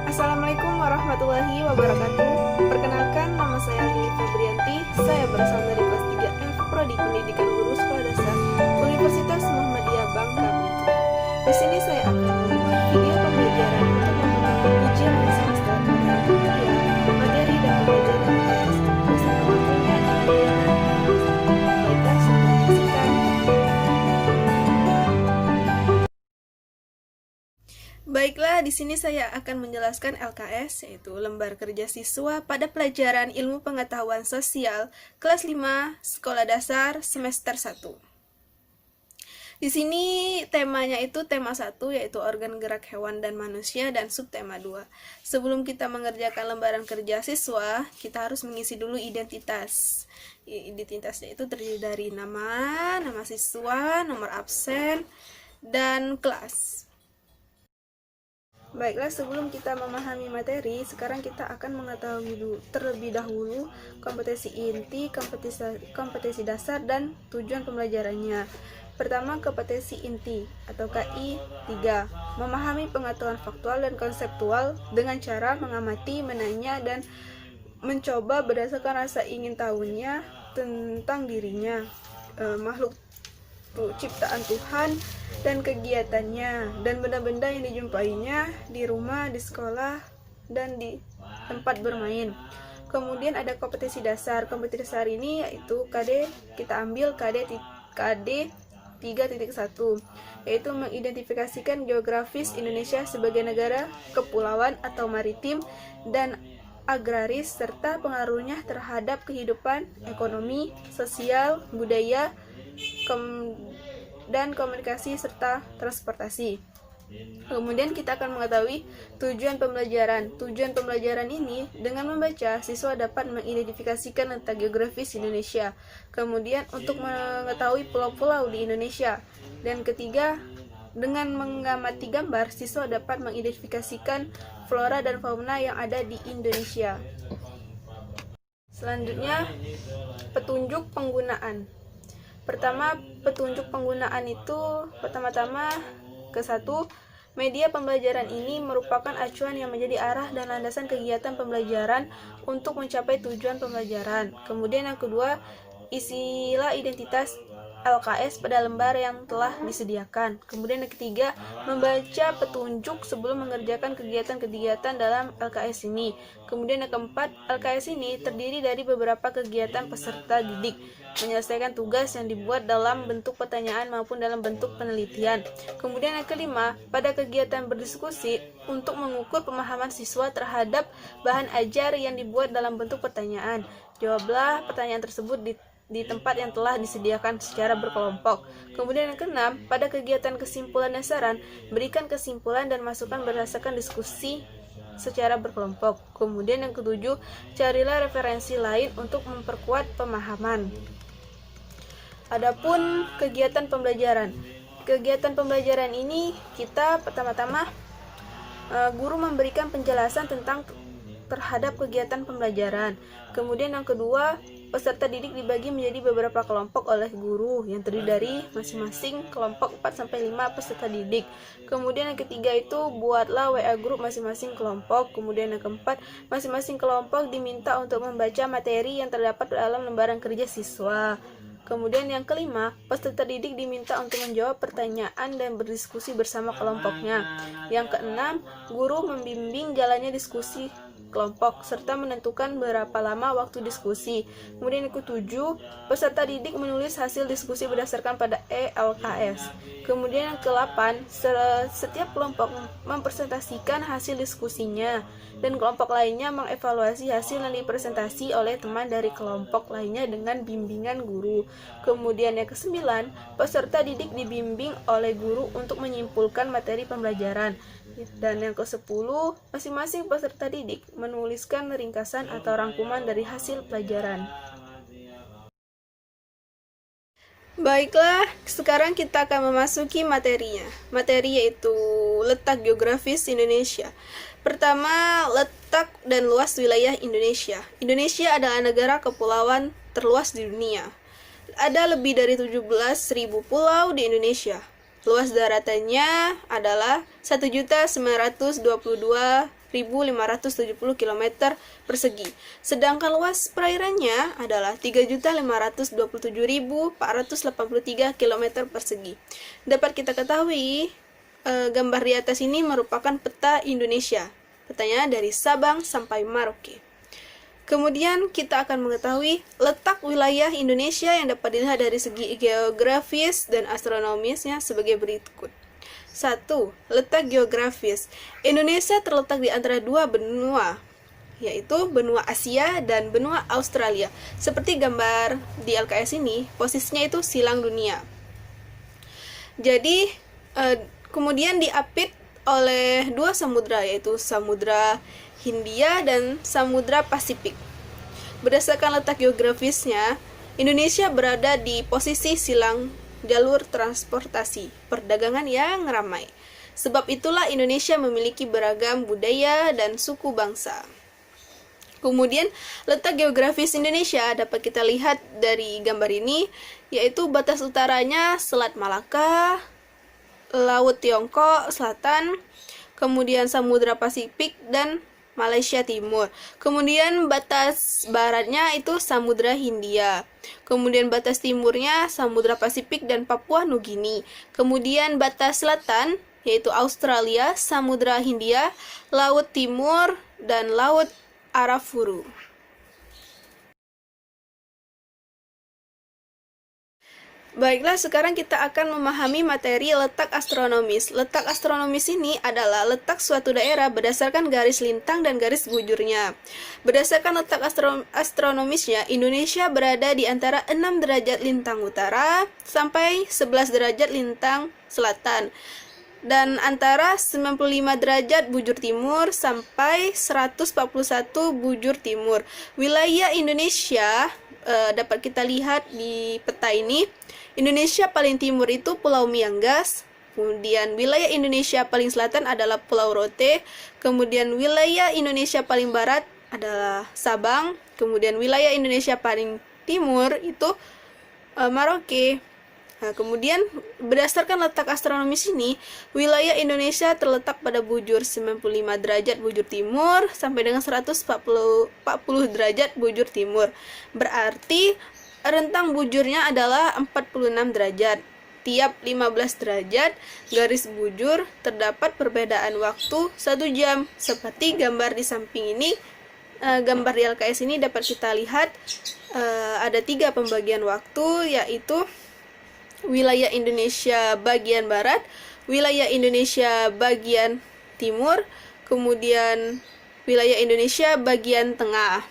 Assalamualaikum warahmatullahi wabarakatuh. Perkenalkan, nama saya Lili Febrianti. Saya berasal dari kelas 3F Prodi Pendidikan Guru Sekolah Dasar Universitas Muhammadiyah Bangka Belitung. Di sini saya akan membuat video pembelajaran untuk memperbaiki ujian semester ketiga, materi dan pembelajaran UTS bersama waktunya Indriana. Baiklah, selamat menyaksikan. Baiklah, di sini saya akan menjelaskan LKS, yaitu Lembar Kerja Siswa pada pelajaran Ilmu Pengetahuan Sosial kelas 5 Sekolah Dasar semester 1. Di sini temanya itu tema 1, yaitu organ gerak hewan dan manusia, dan subtema 2. Sebelum kita mengerjakan lembaran kerja siswa, kita harus mengisi dulu identitas. Identitasnya itu terdiri dari nama siswa, nomor absen, dan kelas. Baiklah, sebelum kita memahami materi, sekarang kita akan mengetahui terlebih dahulu kompetensi inti, kompetensi dasar, dan tujuan pembelajarannya. Pertama, kompetensi inti atau KI 3. Memahami pengetahuan faktual dan konseptual dengan cara mengamati, menanya, dan mencoba berdasarkan rasa ingin tahunya tentang dirinya, makhluk ciptaan Tuhan, dan kegiatannya, dan benda-benda yang dijumpainya di rumah, di sekolah, dan di tempat bermain. Kemudian ada kompetensi dasar. Kompetensi dasar ini yaitu KD, kita ambil KD 3.1, yaitu mengidentifikasikan geografis Indonesia sebagai negara kepulauan atau maritim dan agraris, serta pengaruhnya terhadap kehidupan ekonomi, sosial, budaya, dan komunikasi serta transportasi. Kemudian kita akan mengetahui tujuan pembelajaran. Tujuan pembelajaran ini, dengan membaca, siswa dapat mengidentifikasikan letak geografis Indonesia. Kemudian untuk mengetahui pulau-pulau di Indonesia. Dan ketiga, dengan mengamati gambar, siswa dapat mengidentifikasikan flora dan fauna yang ada di Indonesia. Selanjutnya, petunjuk penggunaan. Pertama, petunjuk penggunaan itu pertama-tama ke-1, media pembelajaran ini merupakan acuan yang menjadi arah dan landasan kegiatan pembelajaran untuk mencapai tujuan pembelajaran. Kemudian yang kedua, isilah identitas LKS pada lembar yang telah disediakan. Kemudian yang ketiga, membaca petunjuk sebelum mengerjakan kegiatan-kegiatan dalam LKS ini. Kemudian yang keempat, LKS ini terdiri dari beberapa kegiatan peserta didik, menyelesaikan tugas yang dibuat dalam bentuk pertanyaan maupun dalam bentuk penelitian. Kemudian yang kelima, pada kegiatan berdiskusi untuk mengukur pemahaman siswa terhadap bahan ajar yang dibuat dalam bentuk pertanyaan. Jawablah pertanyaan tersebut di tempat yang telah disediakan secara berkelompok. Kemudian yang keenam, pada kegiatan kesimpulan dan saran, berikan kesimpulan dan masukan berdasarkan diskusi secara berkelompok. Kemudian yang ketujuh, carilah referensi lain untuk memperkuat pemahaman. Adapun kegiatan pembelajaran. Kegiatan pembelajaran ini kita pertama-tama guru memberikan penjelasan terhadap kegiatan pembelajaran. Kemudian yang kedua, peserta didik dibagi menjadi beberapa kelompok oleh guru yang terdiri dari masing-masing kelompok 4-5 peserta didik. Kemudian yang ketiga itu, buatlah WA group masing-masing kelompok. Kemudian yang keempat, masing-masing kelompok diminta untuk membaca materi yang terdapat dalam lembaran kerja siswa. Kemudian yang kelima, peserta didik diminta untuk menjawab pertanyaan dan berdiskusi bersama kelompoknya. Yang keenam, guru membimbing jalannya diskusi kelompok serta menentukan berapa lama waktu diskusi. Kemudian yang ketujuh, peserta didik menulis hasil diskusi berdasarkan pada ELKS. Kemudian yang ke-8, setiap kelompok mempresentasikan hasil diskusinya dan kelompok lainnya mengevaluasi hasil yang dipresentasi oleh teman dari kelompok lainnya dengan bimbingan guru. Kemudian yang ke-9, peserta didik dibimbing oleh guru untuk menyimpulkan materi pembelajaran. Dan yang ke-10, masing-masing peserta didik menuliskan ringkasan atau rangkuman dari hasil pelajaran. Baiklah, sekarang kita akan memasuki materinya. Materi yaitu letak geografis Indonesia. Pertama, letak dan luas wilayah Indonesia. Indonesia adalah negara kepulauan terluas di dunia. Ada lebih dari 17.000 pulau di Indonesia. Luas daratannya adalah 1.922.570 km persegi. Sedangkan luas perairannya adalah 3.527.483 km persegi. Dapat kita ketahui, gambar di atas ini merupakan peta Indonesia. Petanya dari Sabang sampai Merauke. Kemudian kita akan mengetahui letak wilayah Indonesia yang dapat dilihat dari segi geografis dan astronomisnya sebagai berikut. 1. Letak geografis. Indonesia terletak di antara dua benua, yaitu benua Asia dan benua Australia. Seperti gambar di LKS ini, posisinya itu silang dunia. Jadi, kemudian diapit oleh dua samudra, yaitu Samudra Hindia dan Samudra Pasifik. Berdasarkan letak geografisnya, Indonesia berada di posisi silang jalur transportasi perdagangan yang ramai. Sebab itulah Indonesia memiliki beragam budaya dan suku bangsa. Kemudian, letak geografis Indonesia dapat kita lihat dari gambar ini, yaitu batas utaranya Selat Malaka, Laut Tiongkok Selatan, kemudian Samudra Pasifik dan Malaysia Timur. Kemudian batas baratnya itu Samudra Hindia. Kemudian batas timurnya Samudra Pasifik dan Papua Nugini. Kemudian batas selatan yaitu Australia, Samudra Hindia, Laut Timur dan Laut Arafuru. Baiklah, sekarang kita akan memahami materi letak astronomis. Letak astronomis ini adalah letak suatu daerah berdasarkan garis lintang dan garis bujurnya. Berdasarkan letak astronomisnya, Indonesia berada di antara 6 derajat lintang utara sampai 11 derajat lintang selatan, dan antara 95 derajat bujur timur sampai 141 bujur timur. Wilayah Indonesia dapat kita lihat di peta ini. Indonesia paling timur itu Pulau Miangas, kemudian wilayah Indonesia paling selatan adalah Pulau Rote, kemudian wilayah Indonesia paling barat adalah Sabang, kemudian wilayah Indonesia paling timur itu Merauke. Nah, kemudian berdasarkan letak astronomis ini, wilayah Indonesia terletak pada bujur 95 derajat bujur timur sampai dengan 140 derajat bujur timur. Berarti rentang bujurnya adalah 46 derajat. Tiap 15 derajat garis bujur terdapat perbedaan waktu 1 jam. Seperti gambar di samping ini, gambar di LKS ini dapat kita lihat ada 3 pembagian waktu, yaitu wilayah Indonesia bagian barat, wilayah Indonesia bagian timur, kemudian wilayah Indonesia bagian tengah.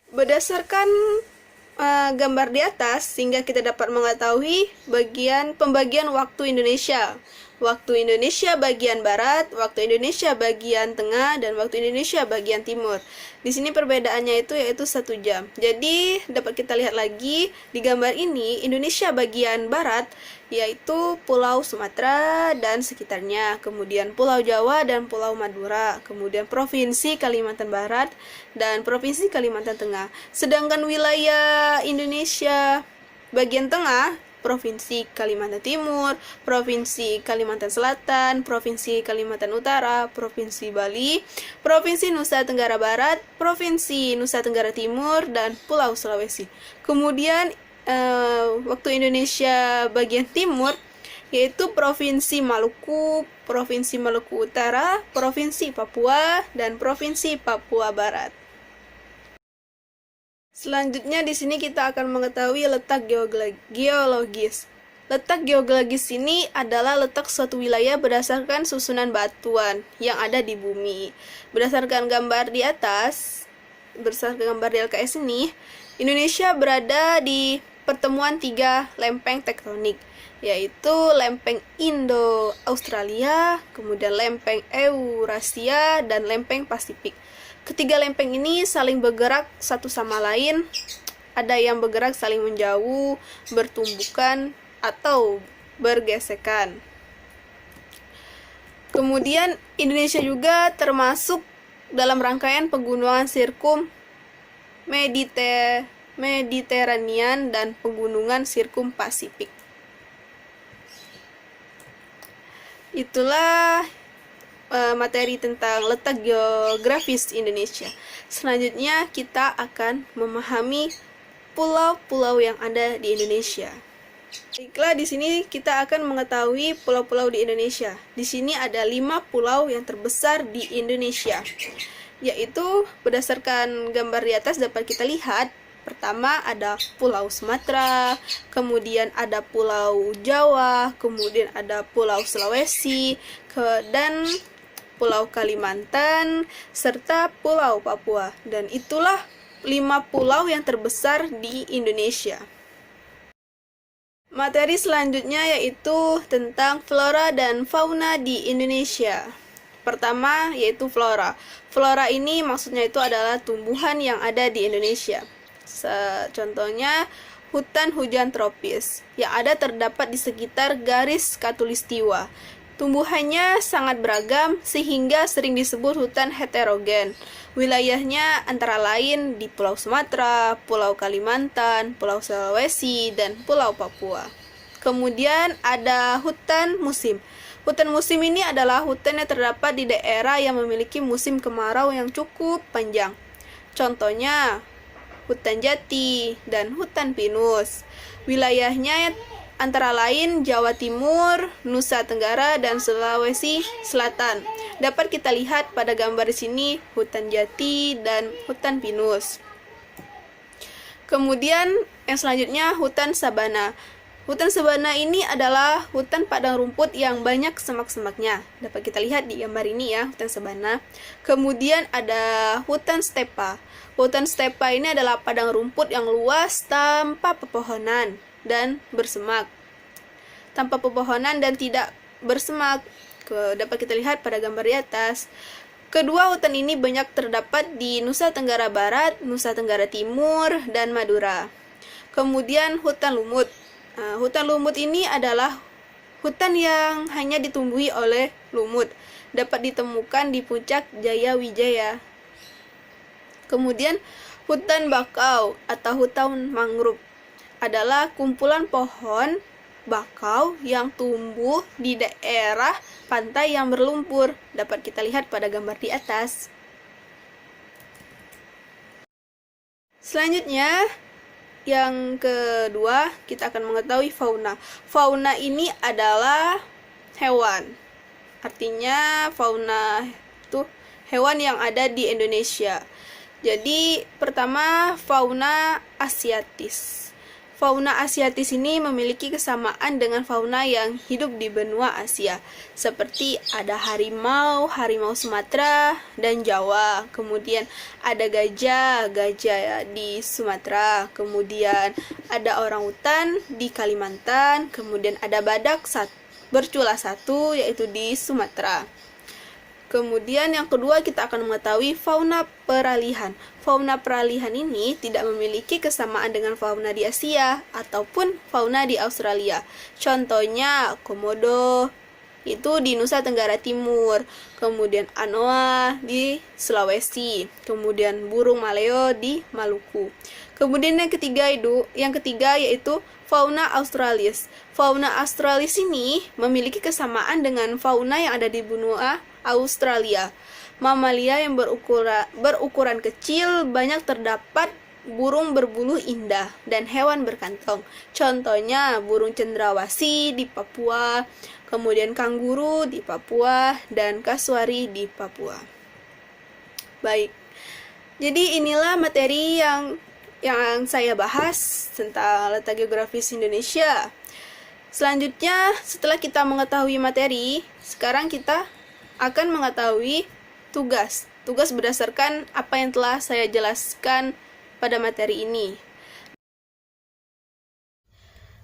Berdasarkan gambar di atas, sehingga kita dapat mengetahui pembagian waktu Indonesia. Waktu Indonesia bagian barat, waktu Indonesia bagian tengah, dan waktu Indonesia bagian timur. Di sini perbedaannya yaitu 1 jam. Jadi dapat kita lihat lagi di gambar ini, Indonesia bagian barat yaitu Pulau Sumatera dan sekitarnya, kemudian Pulau Jawa dan Pulau Madura, kemudian Provinsi Kalimantan Barat dan Provinsi Kalimantan Tengah. Sedangkan wilayah Indonesia bagian tengah, Provinsi Kalimantan Timur, Provinsi Kalimantan Selatan, Provinsi Kalimantan Utara, Provinsi Bali, Provinsi Nusa Tenggara Barat, Provinsi Nusa Tenggara Timur, dan Pulau Sulawesi. Kemudian waktu Indonesia bagian timur yaitu Provinsi Maluku, Provinsi Maluku Utara, Provinsi Papua, dan Provinsi Papua Barat. Selanjutnya di sini kita akan mengetahui letak geologis. Letak geologis ini adalah letak suatu wilayah berdasarkan susunan batuan yang ada di bumi. Berdasarkan gambar di atas, berdasarkan gambar di LKS ini, Indonesia berada di pertemuan 3 lempeng tektonik, yaitu lempeng Indo-Australia, kemudian lempeng Eurasia, dan lempeng Pasifik. Ketiga lempeng ini saling bergerak satu sama lain, ada yang bergerak saling menjauh, bertumbukan, atau bergesekan. Kemudian Indonesia juga termasuk dalam rangkaian pegunungan sirkum Mediterranean dan pegunungan sirkum Pasifik. Itulah materi tentang letak geografis Indonesia. Selanjutnya kita akan memahami pulau-pulau yang ada di Indonesia. Baiklah, di sini kita akan mengetahui pulau-pulau di Indonesia. Di sini ada 5 pulau yang terbesar di Indonesia, yaitu berdasarkan gambar di atas dapat kita lihat. Pertama ada Pulau Sumatera, kemudian ada Pulau Jawa, kemudian ada Pulau Sulawesi, dan Pulau Kalimantan, serta Pulau Papua. Dan itulah 5 pulau yang terbesar di Indonesia. Materi selanjutnya yaitu tentang flora dan fauna di Indonesia. Pertama yaitu flora. Flora ini maksudnya itu adalah tumbuhan yang ada di Indonesia. Contohnya hutan hujan tropis yang ada terdapat di sekitar garis khatulistiwa. Tumbuhannya sangat beragam sehingga sering disebut hutan heterogen. Wilayahnya antara lain di Pulau Sumatera, Pulau Kalimantan, Pulau Sulawesi, dan Pulau Papua. Kemudian ada hutan musim. Hutan musim ini adalah hutan yang terdapat di daerah yang memiliki musim kemarau yang cukup panjang. Contohnya hutan jati dan hutan pinus. Wilayahnya antara lain Jawa Timur, Nusa Tenggara, dan Sulawesi Selatan. Dapat kita lihat pada gambar di sini hutan jati dan hutan pinus. Kemudian yang selanjutnya hutan sabana. Hutan sabana ini adalah hutan padang rumput yang banyak semak-semaknya. Dapat kita lihat di gambar ini ya, hutan sabana. Kemudian ada hutan stepa. Hutan stepa ini adalah padang rumput yang luas tanpa pepohonan dan bersemak. Tanpa pepohonan dan tidak bersemak. Dapat kita lihat pada gambar di atas. Kedua hutan ini banyak terdapat di Nusa Tenggara Barat, Nusa Tenggara Timur, dan Madura. Kemudian hutan lumut. Hutan lumut ini adalah hutan yang hanya ditumbuhi oleh lumut. Dapat ditemukan di puncak Jaya Wijaya. Kemudian hutan bakau atau hutan mangrove adalah kumpulan pohon bakau yang tumbuh di daerah pantai yang berlumpur. Dapat kita lihat pada gambar di atas. Selanjutnya, yang kedua, kita akan mengetahui fauna. Fauna ini adalah hewan. Artinya fauna itu hewan yang ada di Indonesia. Jadi, pertama fauna asiatis. Fauna asiatis ini memiliki kesamaan dengan fauna yang hidup di benua Asia. Seperti ada harimau, harimau Sumatera dan Jawa. Kemudian ada gajah di Sumatera. Kemudian ada orangutan di Kalimantan. Kemudian ada badak bercula satu yaitu di Sumatera. Kemudian yang kedua kita akan mengetahui fauna peralihan. Fauna peralihan ini tidak memiliki kesamaan dengan fauna di Asia ataupun fauna di Australia. Contohnya komodo itu di Nusa Tenggara Timur, kemudian anoa di Sulawesi, kemudian burung maleo di Maluku. Kemudian yang ketiga yaitu fauna australis. Fauna australis ini memiliki kesamaan dengan fauna yang ada di benua Australia. Mamalia yang berukuran kecil, banyak terdapat burung berbulu indah dan hewan berkantong. Contohnya burung cendrawasih di Papua, kemudian kanguru di Papua, dan kasuari di Papua. Baik, jadi inilah materi yang saya bahas tentang letak geografis Indonesia. Selanjutnya, setelah kita mengetahui materi, sekarang kita akan mengetahui tugas berdasarkan apa yang telah saya jelaskan pada materi ini.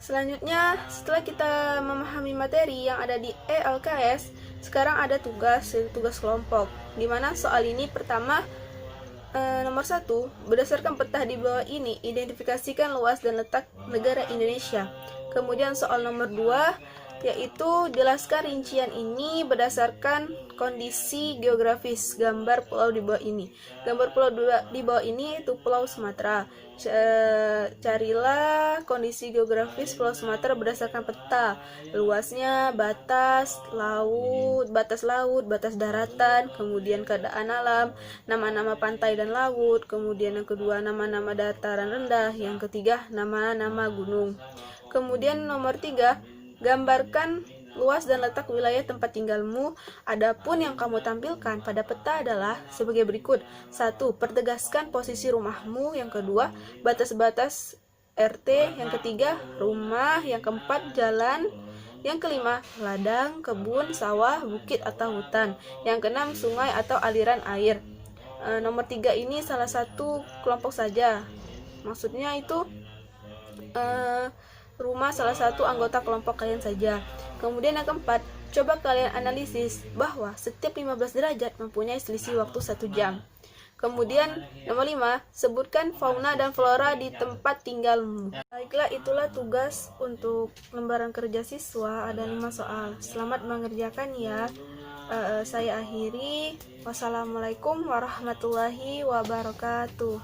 Selanjutnya, setelah kita memahami materi yang ada di ELKS, sekarang ada tugas kelompok, di mana soal ini pertama, nomor 1, berdasarkan peta di bawah ini, identifikasikan luas dan letak negara Indonesia. Kemudian soal nomor 2, yaitu jelaskan rincian ini berdasarkan kondisi geografis gambar pulau di bawah ini. Gambar pulau di bawah ini itu Pulau Sumatera. Carilah kondisi geografis Pulau Sumatera berdasarkan peta, luasnya, batas laut, batas daratan, kemudian keadaan alam, nama-nama pantai dan laut, kemudian yang kedua nama-nama dataran rendah, yang ketiga nama-nama gunung. Kemudian nomor 3, gambarkan luas dan letak wilayah tempat tinggalmu. Adapun yang kamu tampilkan pada peta adalah sebagai berikut. 1. Pertegaskan posisi rumahmu. Yang kedua, batas-batas RT. Yang ketiga, rumah. Yang keempat, jalan. Yang kelima, ladang, kebun, sawah, bukit atau hutan. Yang keenam, sungai atau aliran air. Nomor 3 ini salah satu kelompok saja. Maksudnya itu rumah salah satu anggota kelompok kalian saja. Kemudian yang keempat, coba kalian analisis bahwa setiap 15 derajat mempunyai selisih waktu 1 jam. Kemudian nomor 5, sebutkan fauna dan flora di tempat tinggalmu. Baiklah, itulah tugas untuk lembaran kerja siswa, ada 5 soal. Selamat mengerjakan ya. Saya akhiri. Wassalamualaikum warahmatullahi wabarakatuh.